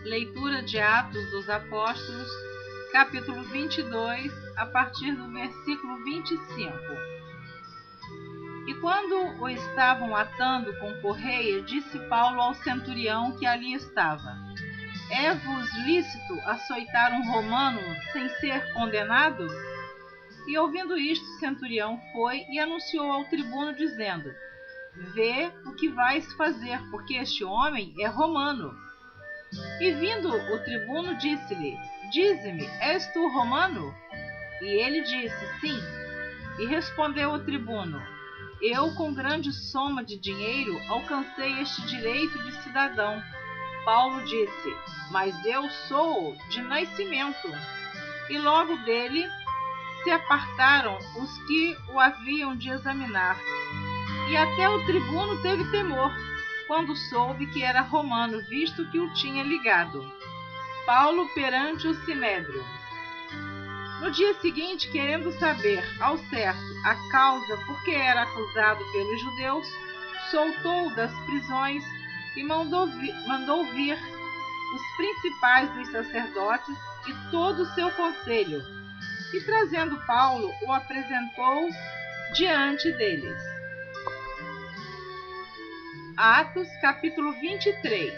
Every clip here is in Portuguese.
Leitura de Atos dos Apóstolos, capítulo 22, a partir do versículo 25. E quando o estavam atando com correia, disse Paulo ao centurião que ali estava: É-vos lícito açoitar um romano sem ser condenado? E ouvindo isto, o centurião foi e anunciou ao tribuno, dizendo: Vê o que vais fazer, porque este homem é romano. E vindo o tribuno, disse-lhe: Dize-me, és tu romano? E ele disse: Sim. E respondeu o tribuno: Eu, com grande soma de dinheiro, alcancei este direito de cidadão. Paulo disse: Mas eu sou de nascimento. E logo dele se apartaram os que o haviam de examinar. E até o tribuno teve temor, quando soube que era romano, visto que o tinha ligado. Paulo perante o Sinédrio. No dia seguinte, querendo saber ao certo a causa por que era acusado pelos judeus, soltou-o das prisões e mandou vir os principais dos sacerdotes e todo o seu conselho, e trazendo Paulo, o apresentou diante deles. Atos, capítulo 23.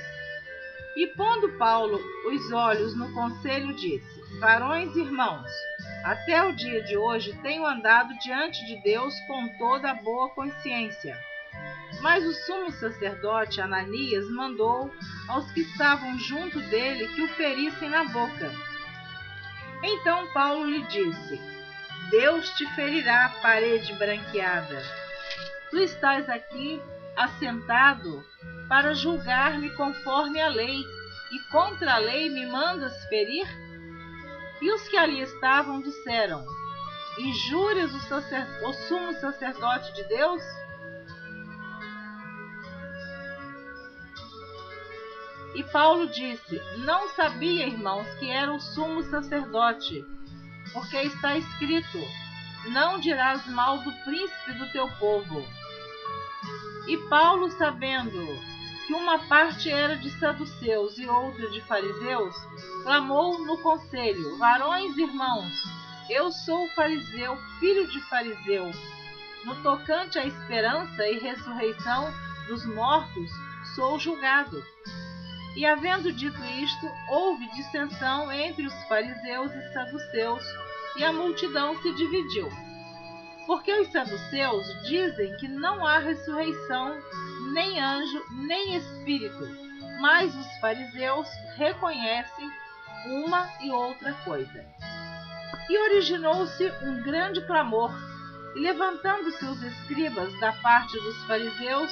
E pondo Paulo os olhos no conselho, disse: Varões e irmãos, até o dia de hoje tenho andado diante de Deus com toda a boa consciência. Mas o sumo sacerdote Ananias mandou aos que estavam junto dele que o ferissem na boca. Então Paulo lhe disse: Deus te ferirá, parede branqueada. Tu estás aqui assentado para julgar-me conforme a lei, e contra a lei me mandas ferir? E os que ali estavam disseram: Injúrias o sumo sacerdote de Deus? E Paulo disse: Não sabia, irmãos, que era o sumo sacerdote, porque está escrito: Não dirás mal do príncipe do teu povo. E Paulo, sabendo que uma parte era de saduceus e outra de fariseus, clamou no conselho: Varões e irmãos, eu sou fariseu, filho de fariseu. No tocante à esperança e ressurreição dos mortos, sou julgado. E havendo dito isto, houve dissensão entre os fariseus e saduceus, e a multidão se dividiu. Porque os saduceus dizem que não há ressurreição, nem anjo, nem espírito, mas os fariseus reconhecem uma e outra coisa. E originou-se um grande clamor, e levantando-se os escribas da parte dos fariseus,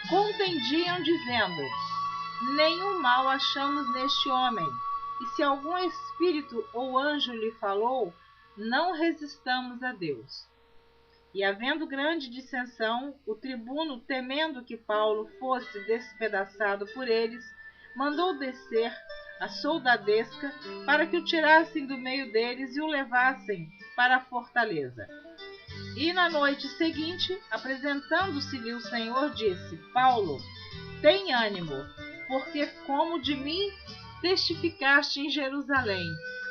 contendiam, dizendo: Nenhum mal achamos neste homem, e se algum espírito ou anjo lhe falou, não resistamos a Deus. E havendo grande dissensão, o tribuno, temendo que Paulo fosse despedaçado por eles, mandou descer a soldadesca para que o tirassem do meio deles e o levassem para a fortaleza. E na noite seguinte, apresentando-se-lhe o Senhor, disse: Paulo, tem ânimo, porque como de mim testificaste em Jerusalém,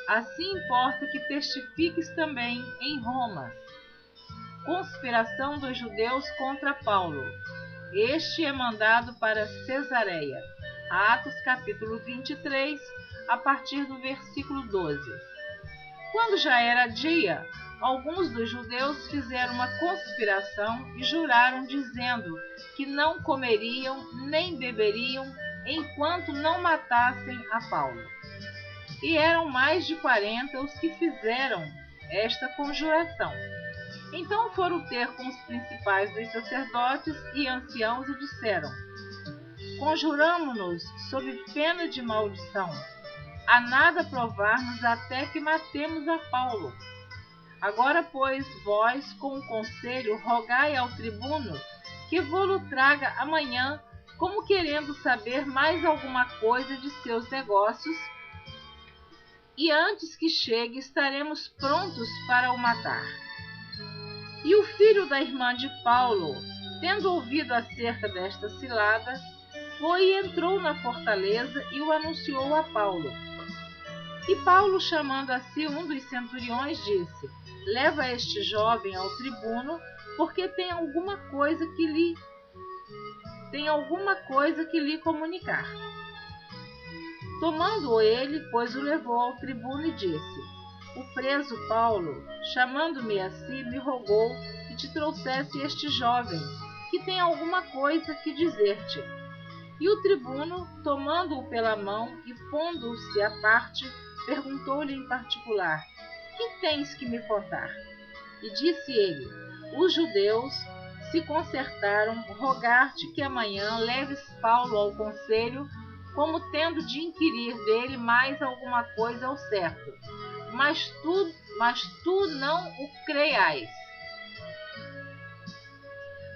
assim importa que testifiques também em Roma. Conspiração dos judeus contra Paulo. Este é mandado para Cesareia. Atos, capítulo 23, a partir do versículo 12. Quando já era dia, alguns dos judeus fizeram uma conspiração e juraram, dizendo que não comeriam nem beberiam enquanto não matassem a Paulo. E eram mais de 40 os que fizeram esta conjuração. Então foram ter com os principais dos sacerdotes e anciãos e disseram: Conjuramo-nos sob pena de maldição, a nada provarmos até que matemos a Paulo. Agora, pois, vós, com o conselho, rogai ao tribuno que vô-lo traga amanhã, como querendo saber mais alguma coisa de seus negócios, e antes que chegue estaremos prontos para o matar. E o filho da irmã de Paulo, tendo ouvido acerca desta cilada, foi e entrou na fortaleza e o anunciou a Paulo. E Paulo, chamando a si um dos centuriões, disse: leva este jovem ao tribuno, porque tem alguma coisa que lhe comunicar. Tomando-o ele, pois o levou ao tribuno e disse: o preso Paulo, chamando-me a si, me rogou que te trouxesse este jovem, que tem alguma coisa que dizer-te. E o tribuno, tomando-o pela mão e pondo-se à parte, perguntou-lhe em particular: que tens que me contar? E disse ele: os judeus se concertaram rogar-te que amanhã leves Paulo ao conselho, como tendo de inquirir dele mais alguma coisa ao certo. Mas tu não o creias,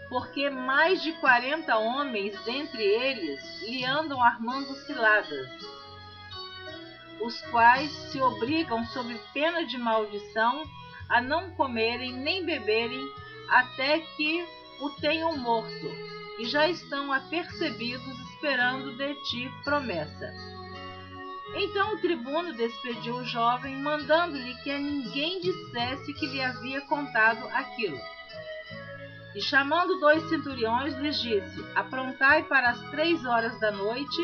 porque mais de 40 homens dentre eles lhe andam armando ciladas, os quais se obrigam, sob pena de maldição, a não comerem nem beberem até que o tenham morto, e já estão apercebidos, esperando de ti promessa. Então o tribuno despediu o jovem, mandando-lhe que a ninguém dissesse que lhe havia contado aquilo. E chamando 2 centuriões, lhes disse: aprontai para as 3 horas da noite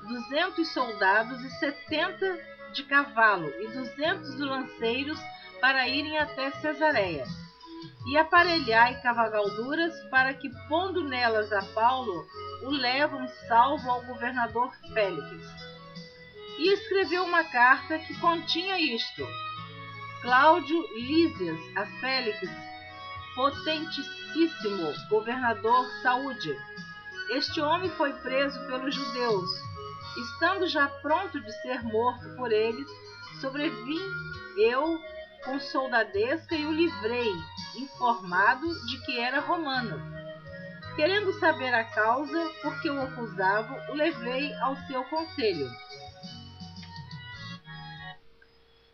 200 soldados e 70 de cavalo e 200 lanceiros para irem até Cesareia. E aparelhai cavalgaduras para que, pondo nelas a Paulo, o levam salvo ao governador Félix. E escreveu uma carta que continha isto: Cláudio Lísias a Félix, potentíssimo governador, saúde. Este homem foi preso pelos judeus. Estando já pronto de ser morto por eles, sobrevim eu com soldadesca e o livrei, informado de que era romano. Querendo saber a causa por que o acusavam, o levei ao seu conselho.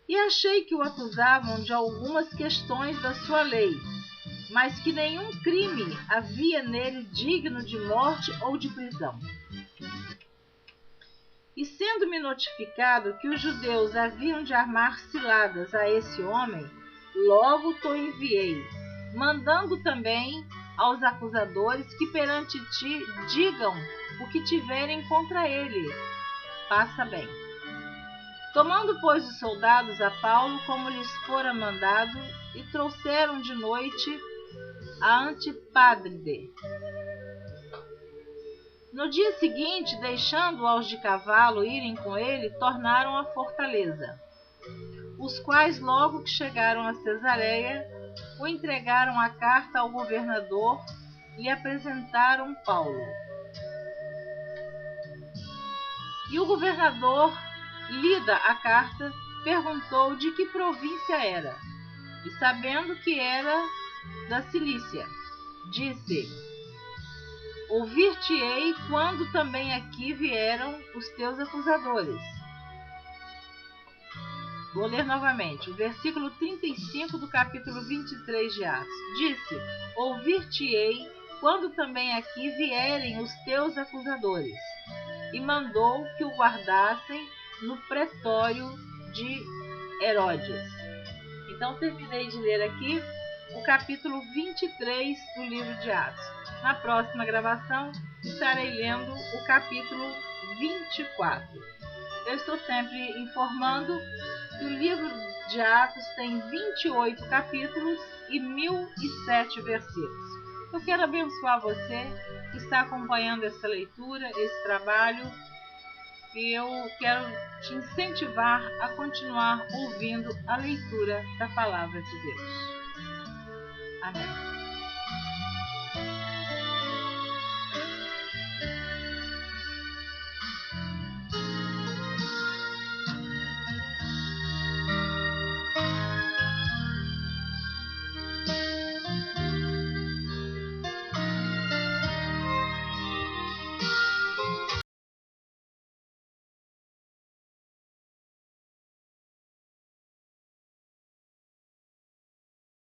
E achei que o acusavam de algumas questões da sua lei, mas que nenhum crime havia nele digno de morte ou de prisão. E sendo-me notificado que os judeus haviam de armar ciladas a esse homem, logo t'o enviei, mandando também aos acusadores que perante ti digam o que tiverem contra ele. Faça bem. Tomando, pois, os soldados a Paulo, como lhes fora mandado, e trouxeram de noite a Antipátride. No dia seguinte, deixando aos de cavalo irem com ele, tornaram à fortaleza. Os quais, logo que chegaram a Cesareia, o entregaram a carta ao governador e apresentaram Paulo. E o governador, lida a carta, perguntou de que província era, e sabendo que era da Cilícia, disse: ouvir-te-ei quando também aqui vieram os teus acusadores. Vou ler novamente, o versículo 35 do capítulo 23 de Atos. Disse: ouvir-te-ei quando também aqui vierem os teus acusadores. E mandou que o guardassem no pretório de Herodes. Então, terminei de ler aqui o capítulo 23 do livro de Atos. Na próxima gravação, estarei lendo o capítulo 24. Eu estou sempre informando que o livro de Atos tem 28 capítulos e 1007 versículos. Eu quero abençoar você que está acompanhando essa leitura, esse trabalho, e eu quero te incentivar a continuar ouvindo a leitura da Palavra de Deus. Amém.